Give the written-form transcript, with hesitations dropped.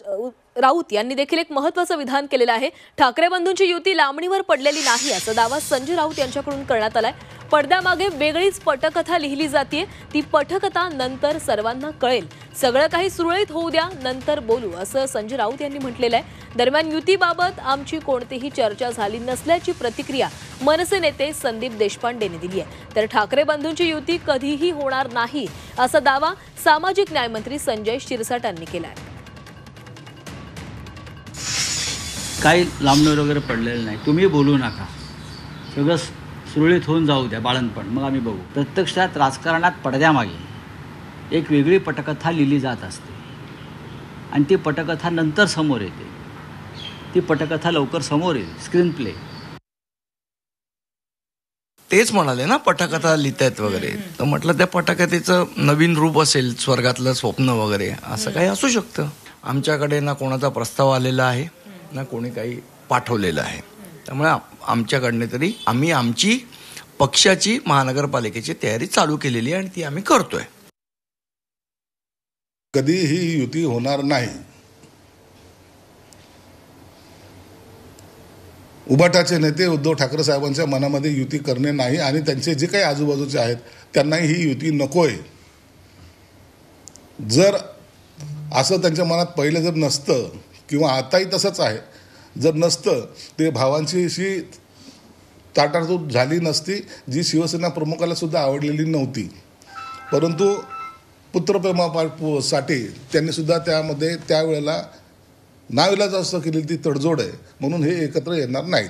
राऊत यांनी देखील एक महत्त्वाचं विधान केलेलं आहे। ठाकरे बंधूंची युती लांबणीवर पडलेली नाही असा दावा संजय राऊत यांच्याकडून करण्यात आलाय। पडद्यामागे वेगळीच पटकथा लिहिली जाते, ती पटकथा नंतर सर्वांना कळेल। सगळं काही सुरळीत होऊ द्या, नंतर बोलू असं संजय राऊत यांनी म्हटलेलं आहे। दरम्यान युतीबाबत आमची कोणतीही चर्चा झाली नसल्याची प्रतिक्रिया मनसे नेते संदीप देशपांडेंनी दिली आहे। तर ठाकरे बंधूंची युती कधीही होणार नाही असा दावा सामाजिक न्याय मंत्री संजय शिरसाट यांनी केला आहे। काही लांबणीवर वगैरे पडलेलं नाही, तुम्ही बोलू नका, सगळं सुरळीत होऊन जाऊ द्या बाळंतपण, मग आम्ही बघू। प्रत्यक्षात राजकारणात पडद्यामागे एक वेगळी पटकथा लिहिली जात असते आणि ती पटकथा नंतर समोर येते। ती पटकथा लवकर समोर येईल, स्क्रीन प्ले। तेच म्हणाले ना पटकथा लिहितायत वगैरे, तर म्हटलं त्या पटकथेचं नवीन रूप असेल, स्वर्गातलं स्वप्न वगैरे असं काही असू शकतं। आमच्याकडे ना कोणाचा प्रस्ताव आलेला आहे ना कोणी काही पाठवलेलं आहे, त्यामुळे आमच्याकडनं तरी आम्ही आमची पक्षाची महानगरपालिकेची तयारी चालू केलेली आहे आणि ती आम्ही करतोय। कधीही युती होणार नाही। उभाटाचे नेते उद्धव ठाकरे साहेबांच्या मनामध्ये युती करणे नाही आणि त्यांचे जे काही आजूबाजूचे आहेत त्यांनाही ही युती नकोय। जर असं त्यांच्या मनात पहिलं जर नसतं किंवा आताही तसंच आहे, जर नसतं ते भावांची अशी ताटातूट झाली नसती जी शिवसेना प्रमुखाला सुद्धा आवडलेली नव्हती, परंतु पुत्रप्रेमासाठी त्यांनी सुद्धा त्यामध्ये त्यावेळेला नाविलाज असं केलेली ती तडजोड आहे, म्हणून हे एकत्र येणार नाहीत।